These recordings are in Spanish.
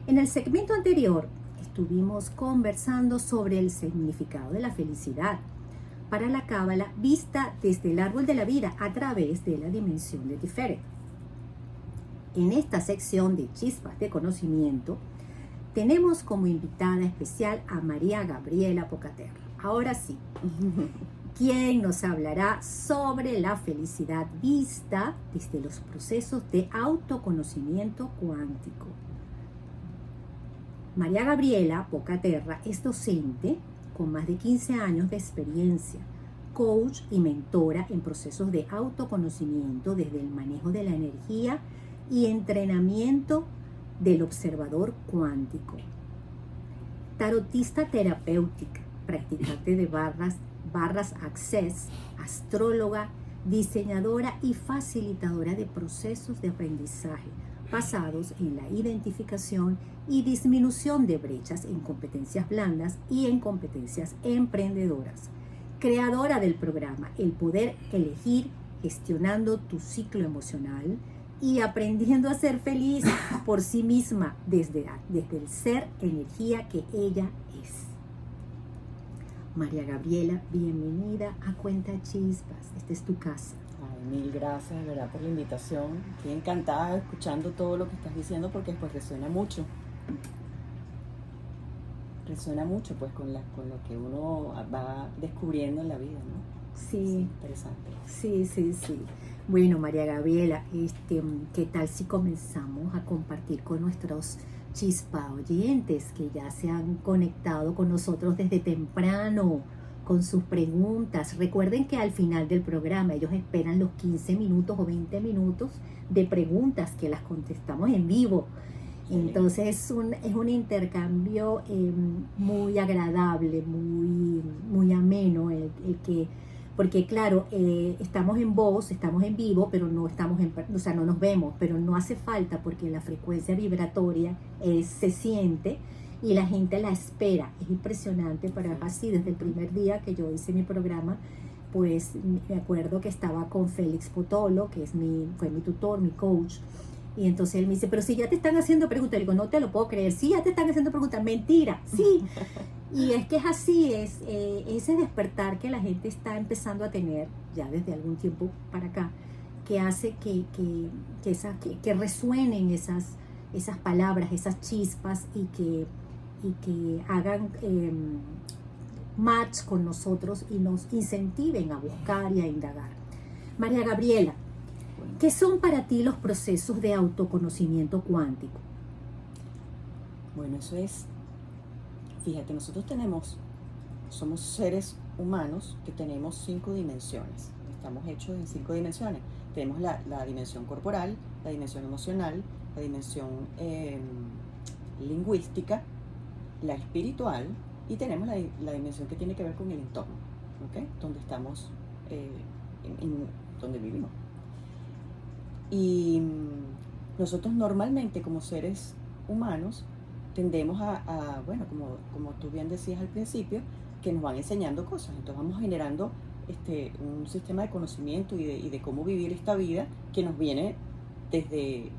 En el segmento anterior estuvimos conversando sobre el significado de la felicidad para la Cábala vista desde el árbol de la vida a través de la dimensión de Tiferet. En esta sección de Chispas de Conocimiento tenemos como invitada especial a María Gabriela Pocaterra. Ahora sí, quien nos hablará sobre la felicidad vista desde los procesos de autoconocimiento cuántico. María Gabriela Pocaterra es docente con más de 15 años de experiencia, coach y mentora en procesos de autoconocimiento desde el manejo de la energía y entrenamiento del observador cuántico. Tarotista terapéutica, practicante de barras Access, astróloga, diseñadora y facilitadora de procesos de aprendizaje basados en la identificación y disminución de brechas en competencias blandas y en competencias emprendedoras. Creadora del programa El Poder Elegir, gestionando tu ciclo emocional y aprendiendo a ser feliz por sí misma desde el ser energía que ella es. María Gabriela, bienvenida a Cuenta Chispas. Esta es tu casa. Ay, mil gracias, de verdad, por la invitación. Estoy encantada escuchando todo lo que estás diciendo porque pues resuena mucho. Resuena mucho pues con lo que uno va descubriendo en la vida, ¿no? Sí. Interesante. Sí. Bueno, María Gabriela, ¿qué tal si comenzamos a compartir con nuestros chispa oyentes que ya se han conectado con nosotros desde temprano con sus preguntas? Recuerden que al final del programa ellos esperan los 15 minutos o 20 minutos de preguntas que las contestamos en vivo. Sí. Entonces es un intercambio muy agradable, muy ameno porque claro, estamos en voz, estamos en vivo, pero no estamos no nos vemos, pero no hace falta porque la frecuencia vibratoria se siente y la gente la espera. Es impresionante, pero es así. Desde el primer día que yo hice mi programa, pues me acuerdo que estaba con Félix Potolo, que fue mi tutor, mi coach, y entonces él me dice, pero si ya te están haciendo preguntas, le digo, no te lo puedo creer, sí, ya te están haciendo preguntas, mentira, sí. Y es que es así, es ese despertar que la gente está empezando a tener ya desde algún tiempo para acá, que hace que resuenen esas palabras, esas chispas y que hagan match con nosotros y nos incentiven a buscar y a indagar. María Gabriela, ¿qué son para ti los procesos de autoconocimiento cuántico? Bueno, eso es, fíjate, nosotros somos seres humanos que tenemos 5 dimensiones, estamos hechos en 5 dimensiones. Tenemos la dimensión corporal, la dimensión emocional, la dimensión lingüística, la espiritual, y tenemos la dimensión que tiene que ver con el entorno, ¿okay? Donde estamos, donde vivimos. Y nosotros normalmente como seres humanos tendemos bueno, como tú bien decías al principio, que nos van enseñando cosas. Entonces vamos generando un sistema de conocimiento y de cómo vivir esta vida que nos viene desde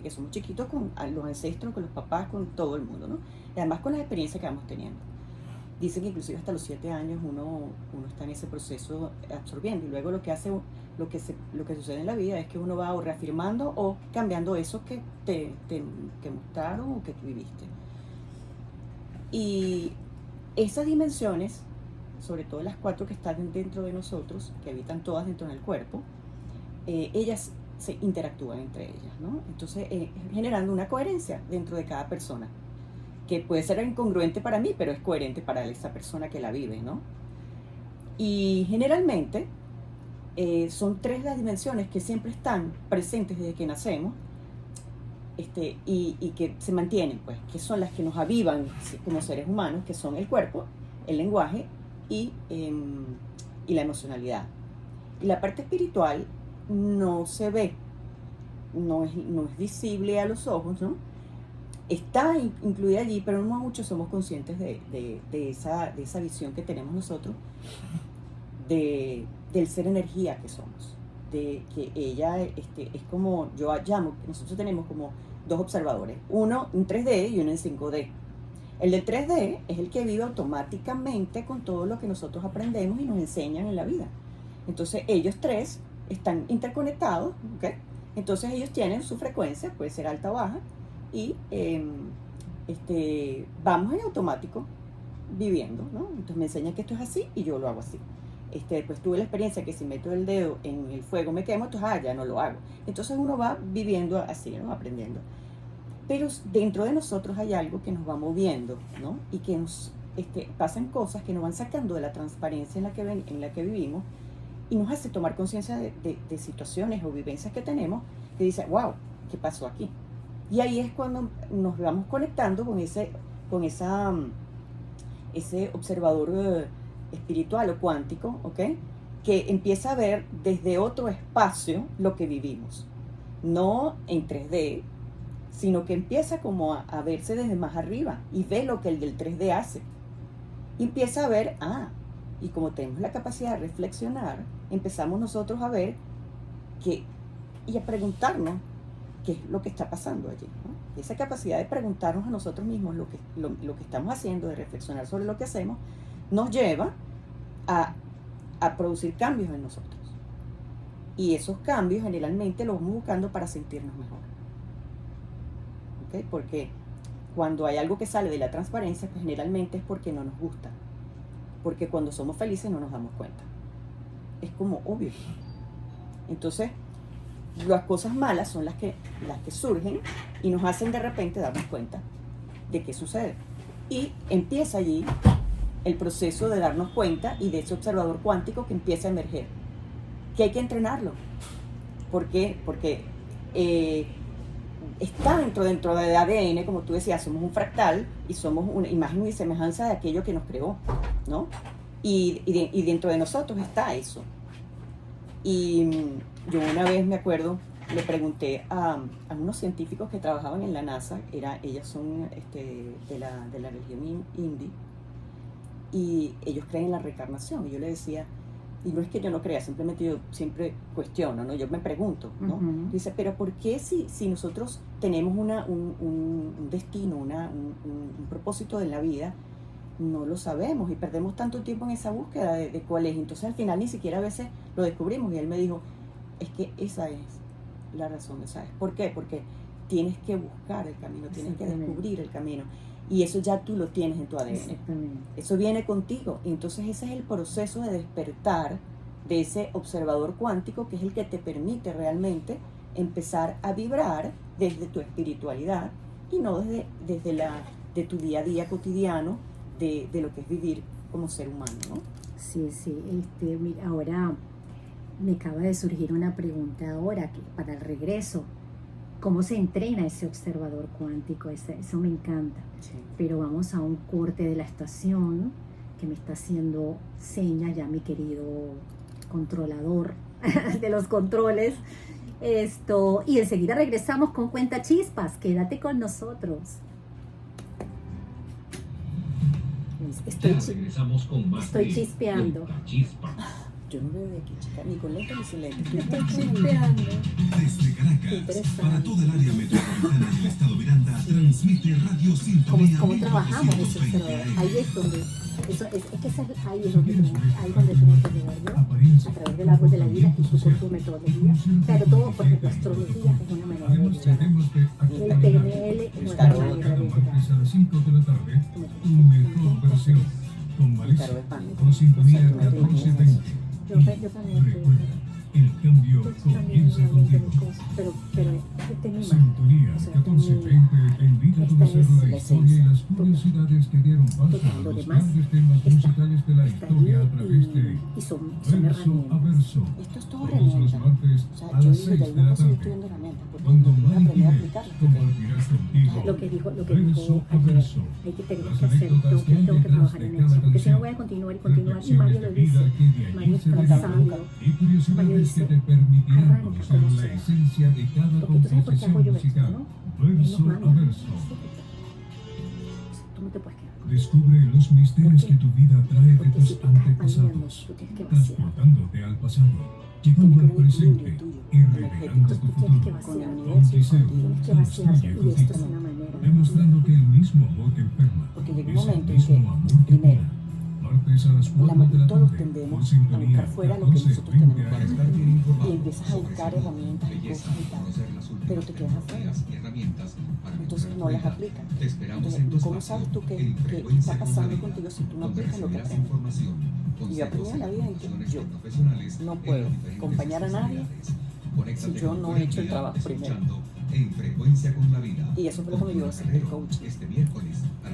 que somos chiquitos con los ancestros, con los papás, con todo el mundo, ¿no? Y además con las experiencias que vamos teniendo. Dicen que inclusive hasta los 7 años uno está en ese proceso absorbiendo, y luego lo que sucede en la vida es que uno va o reafirmando o cambiando eso que te mostraron o que tú viviste. Y esas dimensiones, sobre todo las 4 que están dentro de nosotros, que habitan todas dentro del cuerpo, ellas se interactúan entre ellas, ¿no? Entonces, generando una coherencia dentro de cada persona, que puede ser incongruente para mí, pero es coherente para esa persona que la vive, ¿no? Y generalmente son 3 las dimensiones que siempre están presentes desde que nacemos, y que se mantienen, pues, que son las que nos avivan como seres humanos, que son el cuerpo, el lenguaje y la emocionalidad. Y la parte espiritual no se ve, no es visible a los ojos, ¿no? Está incluida allí, pero no muchos somos conscientes de esa visión que tenemos nosotros del ser energía que somos, de que ella es como, yo llamo, nosotros tenemos como dos observadores, uno en 3D y uno en 5D. El del 3D es el que vive automáticamente con todo lo que nosotros aprendemos y nos enseñan en la vida. Entonces ellos tres están interconectados, ¿ok? Entonces ellos tienen su frecuencia, puede ser alta o baja, y vamos en automático viviendo, ¿no? Entonces me enseñan que esto es así y yo lo hago así. Después tuve la experiencia que si meto el dedo en el fuego me quemo, entonces ya no lo hago. Entonces uno va viviendo así, ¿no? Aprendiendo. Pero dentro de nosotros hay algo que nos va moviendo, ¿no? Y que nos pasan cosas que nos van sacando de la transparencia en la que vivimos y nos hace tomar conciencia de situaciones o vivencias que tenemos que dice, wow, ¿qué pasó aquí? Y ahí es cuando nos vamos conectando con ese observador espiritual o cuántico, ¿ok? Que empieza a ver desde otro espacio lo que vivimos, no en 3D, sino que empieza como a verse desde más arriba y ve lo que el del 3D hace. Y empieza a ver, y como tenemos la capacidad de reflexionar, empezamos nosotros a ver y a preguntarnos qué es lo que está pasando allí, ¿no? Esa capacidad de preguntarnos a nosotros mismos lo que estamos haciendo, de reflexionar sobre lo que hacemos, nos lleva a producir cambios en nosotros. Y esos cambios generalmente los vamos buscando para sentirnos mejor. ¿Okay? Porque cuando hay algo que sale de la transparencia, pues generalmente es porque no nos gusta. Porque cuando somos felices no nos damos cuenta. Es como obvio. Entonces, las cosas malas son las que surgen y nos hacen de repente darnos cuenta de qué sucede. Y empieza allí el proceso de darnos cuenta y de ese observador cuántico que empieza a emerger. Que hay que entrenarlo. ¿Por qué? Porque está dentro del ADN, como tú decías, somos un fractal y somos una imagen y semejanza de aquello que nos creó, ¿no? Y dentro de nosotros está eso. Y yo una vez me acuerdo, le pregunté a unos científicos que trabajaban en la NASA, ellas son de la religión hindi, y ellos creen en la reencarnación. Y yo le decía, y no es que yo no crea, simplemente yo siempre cuestiono, ¿no? Yo me pregunto, ¿no? Uh-huh. Dice, pero ¿por qué si nosotros tenemos un destino, un propósito en la vida, no lo sabemos y perdemos tanto tiempo en esa búsqueda de cuál es? Entonces al final ni siquiera a veces lo descubrimos. Y él me dijo, es que esa es la razón, ¿sabes? ¿Por qué? Porque tienes que buscar el camino, tienes que descubrir el camino. Y eso ya tú lo tienes en tu ADN. Eso viene contigo. Y entonces ese es el proceso de despertar de ese observador cuántico, que es el que te permite realmente empezar a vibrar desde tu espiritualidad y no de tu día a día cotidiano, de lo que es vivir como ser humano, ¿no? Sí, mira, ahora me acaba de surgir una pregunta ahora para el regreso. ¿Cómo se entrena ese observador cuántico? Eso me encanta. Sí. Pero vamos a un corte de la estación que me está haciendo señas ya mi querido controlador de los controles. Y enseguida regresamos con Cuenta Chispas. Quédate con nosotros. Estoy chispeando. Yo no veo de aquí, chica, ni con lentes ni sin lentes. Estoy chispeando. Desde Caracas, para toda el área metropolitana y el estado Miranda, transmite Radio Sintonía. ¿Cómo trabajamos ese observador? Ahí es donde, ahí es donde tengo que llegar yo, a través del árbol de la vida y su metodología. Pero todo, por ejemplo, astrología es una manera de llegar. El PNL es una manera de llegar. A las 5 de la tarde, tu mejor versión, con Marisa, con Sintonía 1420. Yo también Recuerda, el cambio comienza contigo. Pero este es mi Sintonía 1420 te invita a conocer la historia y las curiosidades que dieron paso a los grandes temas musicales de la historia a través de Verso a Verso. Esto es todo Todos los herramienta. martes O sea, a yo las digo, de 6 de alguna la cosa yo estoy tarde. dando herramientas, porque Cuando aprendí a Mari aplicarlas. compartirás contigo lo que dijo verso a ayer. verso Hay que tener las que hacer, anécdotas que hay tengo que detrás trabajar de en cada eso, porque si no canción, voy a continuar y Mario reflexiones lo de dice, vida que de Mario allí se está derivan trazando, y Mario curiosidades dice, que te permitirán arranca, conocer la conocer. esencia de cada Porque tú sabes por qué hago composición yo esto, musical, ¿no? verso Los a manos, verso. tú no te puedes quedar con Descubre los misterios ¿Por qué? que tu vida trae de porque tus si tú estás aprendiendo, antepasados, tú tienes que vaciar. transportándote al pasado. llegando al que haber un equilibrio presente tuyo, y energético, revelando tu Tienes que futuro. con el vaciarte, universo y Odiseo contigo. tienes que vaciarte, construye y esto es tu una fe, manera. demostrando que el mismo amor que enferma Porque llega un es el momento en que, mismo amor que primero, cura. Martes a las 4 de la todos tarde, tendemos por a sintonía buscar fuera lo que nosotros 1420 tenemos AM. dentro. Y empiezas a buscar herramientas y cosas y tal, pero te quedas afuera. Entonces no las aplicas. Entonces, ¿cómo sabes tú qué está pasando contigo si tú no aplicas lo que aprendes? Y yo aprendí en la vida en que yo no puedo acompañar a nadie si yo no he hecho el trabajo primero. Y eso fue lo que me dio a hacer el coaching.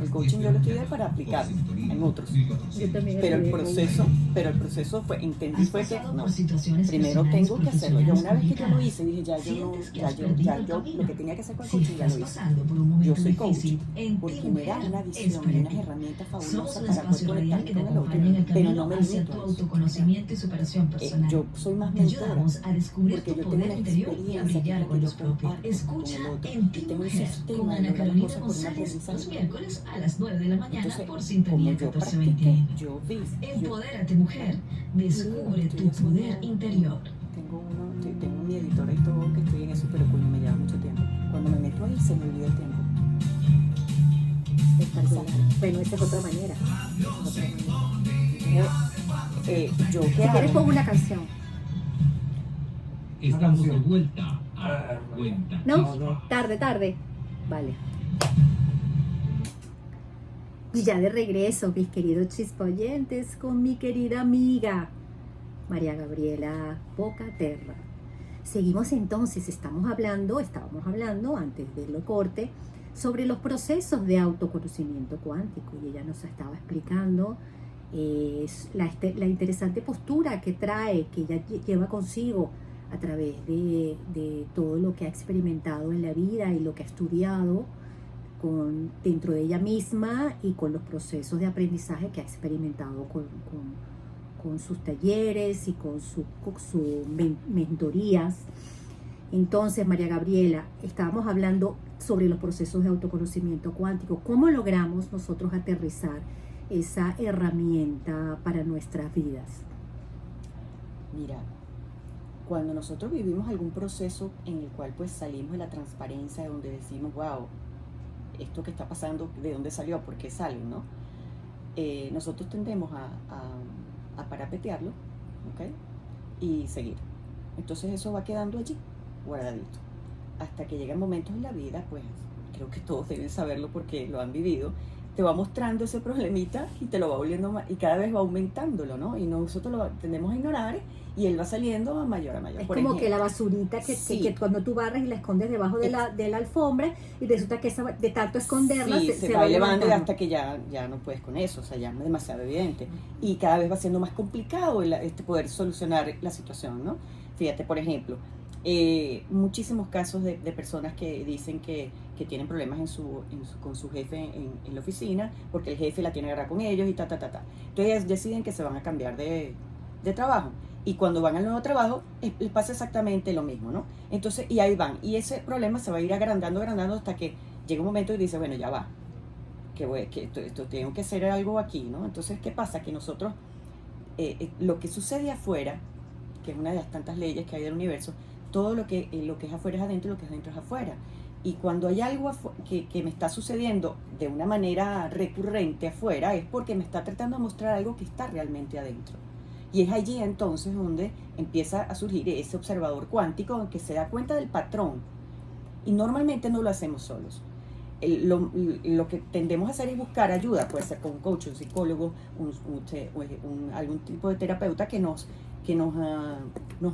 El coaching yo lo estudié para aplicarlo en otros. Yo también Pero el estudié proceso fue, entendí fue que no, situaciones primero personales, tengo que hacerlo. Yo una vez que yo lo complicadas. hice, dije, ya Sientes que yo has perdido el lo camino. que tenía que hacer con el Si coaching ya estás lo hice. pasando por un momento Yo soy coach difícil, en porque ti, me da mujer, una es visión y para unas ti. herramientas Somos fabulosas un para poder espacio radial conectarme que te con el otro, acompaña en el pero no camino me hacia limito tu a eso. autoconocimiento y superación personal. Yo soy más Te mentora ayudamos a descubrir porque tu yo tengo poder una interior y a experiencia brillar que con yo luz propia. comparto con Escucha el otro En y Ti tengo un Mujer sistema con de Ana lograr las Carolina cosas por un González los aprendizaje. miércoles a las 9 de la mañana Entonces, por como sintonía yo 1420 practiqué, AM. yo vi, Empodérate, mujer. Descubre estoy tu poder haciendo, interior. tengo mi editora y todo que estoy en eso, pero coño, me lleva mucho tiempo. Cuando me meto ahí se me olvida el tiempo. espectacular. Bueno, esa es otra manera. Yo Si qué quieres hago, pongo una canción. Estamos de vuelta a Cuenta ¿No? Tarde. Vale. Y ya de regreso, mis queridos chispa oyentes, con mi querida amiga María Gabriela Bocaterra. Seguimos entonces, estábamos hablando antes de lo corte, sobre los procesos de autoconocimiento cuántico, y ella nos estaba explicando la interesante postura que trae, que ella lleva consigo a través de todo lo que ha experimentado en la vida y lo que ha estudiado dentro de ella misma y con los procesos de aprendizaje que ha experimentado con sus talleres y con sus mentorías. Entonces, María Gabriela, estábamos hablando sobre los procesos de autoconocimiento cuántico. ¿Cómo logramos nosotros aterrizar esa herramienta para nuestras vidas? mira, cuando nosotros vivimos algún proceso en el cual pues salimos de la transparencia, donde decimos, wow, esto que está pasando, ¿de dónde salió? ¿Por qué sale? ¿No? Nosotros tendemos a parapetearlo, ¿ok? Y seguir. Entonces eso va quedando allí, guardadito. Hasta que llegan momentos en la vida, pues creo que todos deben saberlo porque lo han vivido, te va mostrando ese problemita y te lo va volviendo más, y cada vez va aumentándolo, ¿no? Y nosotros lo tendemos a ignorar y él va saliendo a mayor a mayor. Es Por como ejemplo, que la basurita sí. que cuando tú barres y la escondes debajo de la alfombra y resulta que de tanto esconderla sí, se va va elevando y levantando. hasta que ya no puedes con eso, o sea, ya es demasiado evidente. Y cada vez va siendo más complicado poder solucionar la situación, ¿no? Fíjate, por ejemplo, muchísimos casos de personas que dicen que tienen problemas con su jefe en la oficina porque el jefe la tiene agarrada con ellos y Entonces ellas deciden que se van a cambiar de trabajo. Y cuando van al nuevo trabajo, les pasa exactamente lo mismo, ¿no? Entonces, y ahí van. Y ese problema se va a ir agrandando hasta que llega un momento y dice, bueno, ya va. Que esto tengo que hacer algo aquí, ¿no? Entonces, ¿qué pasa? Que nosotros, lo que sucede afuera, que es una de las tantas leyes que hay del universo, todo lo que es afuera es adentro, lo que es adentro es afuera. Y cuando hay algo que me está sucediendo de una manera recurrente afuera, es porque me está tratando de mostrar algo que está realmente adentro. Y es allí entonces donde empieza a surgir ese observador cuántico que se da cuenta del patrón. Y normalmente no lo hacemos solos. Lo que tendemos a hacer es buscar ayuda, puede ser con un coach, un psicólogo, algún tipo de terapeuta que nos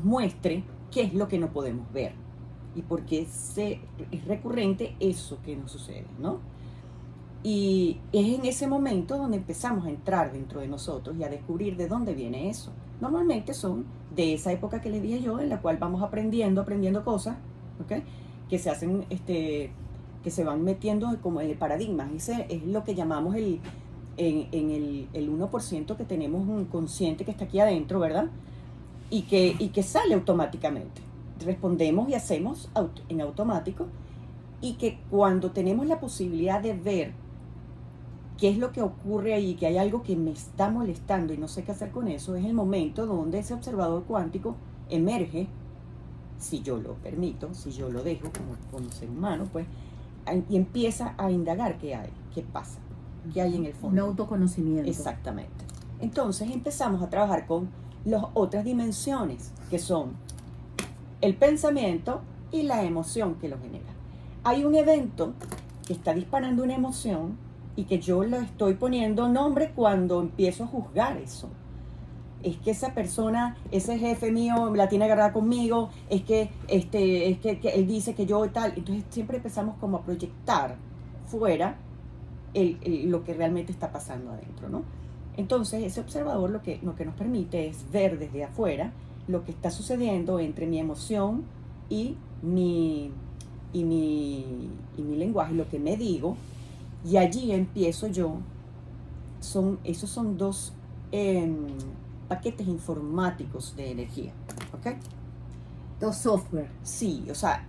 muestre qué es lo que no podemos ver y por qué es recurrente eso que nos sucede, ¿no? Y es en ese momento donde empezamos a entrar dentro de nosotros y a descubrir de dónde viene eso. Normalmente son de esa época que les dije yo, en la cual vamos aprendiendo cosas, ¿ok? Que se hacen, que se van metiendo como en el paradigma. Ese es lo que llamamos el 1% que tenemos un consciente que está aquí adentro, ¿verdad? Y que sale automáticamente. Respondemos y hacemos en automático, y que cuando tenemos la posibilidad de ver qué es lo que ocurre ahí, que hay algo que me está molestando y no sé qué hacer con eso, es el momento donde ese observador cuántico emerge, si yo lo permito, si yo lo dejo como ser humano, pues, y empieza a indagar qué hay, qué pasa, qué hay en el fondo. Un autoconocimiento. Exactamente. Entonces empezamos a trabajar con las otras dimensiones, que son el pensamiento y la emoción que lo genera. Hay un evento que está disparando una emoción y que yo le estoy poniendo nombre cuando empiezo a juzgar eso. Es que esa persona, ese jefe mío la tiene agarrada conmigo, es que él dice que yo y tal. Entonces siempre empezamos como a proyectar fuera lo que realmente está pasando adentro, ¿no? Entonces ese observador lo que nos permite es ver desde afuera lo que está sucediendo entre mi emoción y mi lenguaje, lo que me digo, y allí empiezo yo. Esos son dos paquetes informáticos de energía, ¿ok? Dos software. Sí, o sea,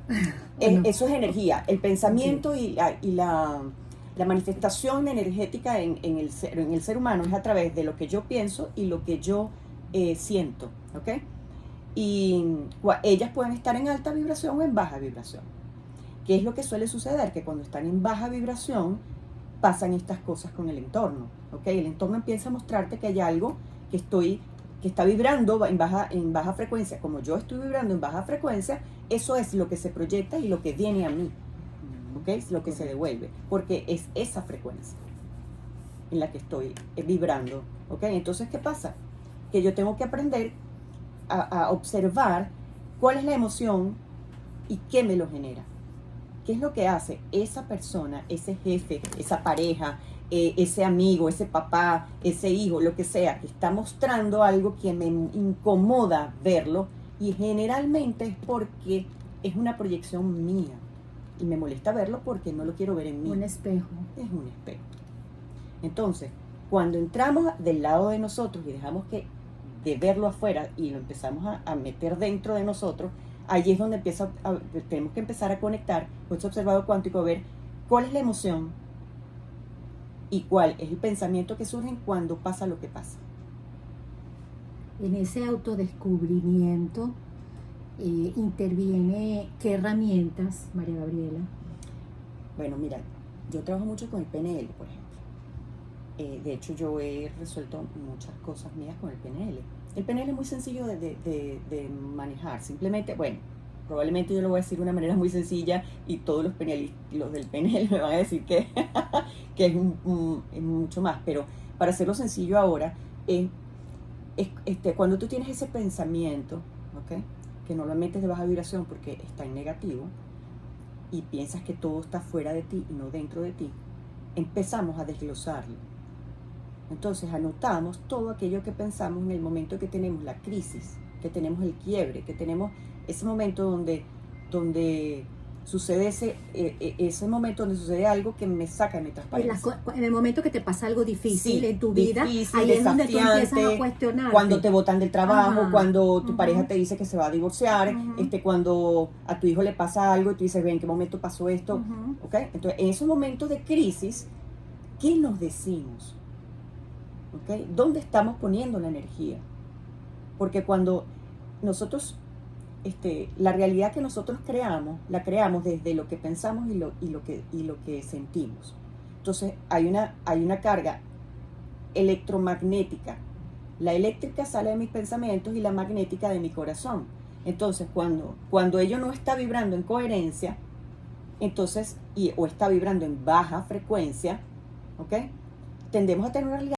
Bueno. eso es energía. El pensamiento y la manifestación energética en el ser humano es a través de lo que yo pienso y lo que yo siento, ¿ok? Y ellas pueden estar en alta vibración o en baja vibración. ¿Qué es lo que suele suceder? Que cuando están en baja vibración pasan estas cosas con el entorno, ¿ok? El entorno empieza a mostrarte que hay algo que está vibrando en baja frecuencia. Como yo estoy vibrando en baja frecuencia, eso es lo que se proyecta y lo que viene a mí, ¿ok? Es lo que se devuelve, porque es esa frecuencia en la que estoy vibrando, ¿ok? Entonces, ¿qué pasa? Que yo tengo que aprender a observar cuál es la emoción y qué me lo genera. ¿Qué es lo que hace esa persona, ese jefe, esa pareja, ese amigo, ese papá, ese hijo, lo que sea, que está mostrando algo que me incomoda verlo? Y generalmente es porque es una proyección mía y me molesta verlo porque no lo quiero ver en mí. Un espejo. Es un espejo. Entonces, cuando entramos del lado de nosotros y dejamos de verlo afuera y lo empezamos a meter dentro de nosotros, allí es donde tenemos que empezar a conectar con ese observador cuántico, a ver cuál es la emoción y cuál es el pensamiento que surge cuando pasa lo que pasa. En ese autodescubrimiento interviene qué herramientas, María Gabriela. Bueno, mira, yo trabajo mucho con el PNL, por ejemplo. De hecho, yo he resuelto muchas cosas mías con el PNL. El PNL es muy sencillo de manejar. Simplemente, bueno, probablemente yo lo voy a decir de una manera muy sencilla y todos los del PNL me van a decir que es mucho más. Pero para hacerlo sencillo ahora, cuando tú tienes ese pensamiento, ¿ok? Que normalmente es de baja vibración porque está en negativo y piensas que todo está fuera de ti y no dentro de ti, empezamos a desglosarlo. Entonces anotamos todo aquello que pensamos en el momento que tenemos la crisis, que tenemos el quiebre, que tenemos ese momento donde sucede ese momento donde sucede algo que me saca de mi transparencia. En el momento que te pasa algo difícil, Sí, en tu vida, difícil, ahí es donde tú empiezas a desafiante, cuestionar. Cuando te botan del trabajo, Ajá, cuando tu ajá. pareja te dice que se va a divorciar, cuando a tu hijo le pasa algo y tú dices, ¿en qué momento pasó esto? ¿Ok? Entonces, en esos momentos de crisis, ¿qué nos decimos? ¿Ok? ¿Dónde estamos poniendo la energía? Porque cuando nosotros, la realidad que nosotros creamos, la creamos desde lo que pensamos y lo que sentimos. Entonces, hay una carga electromagnética. La eléctrica sale de mis pensamientos y la magnética de mi corazón. Entonces, cuando ello no está vibrando en coherencia, entonces, o está vibrando en baja frecuencia, ¿ok? Tendemos a tener una realidad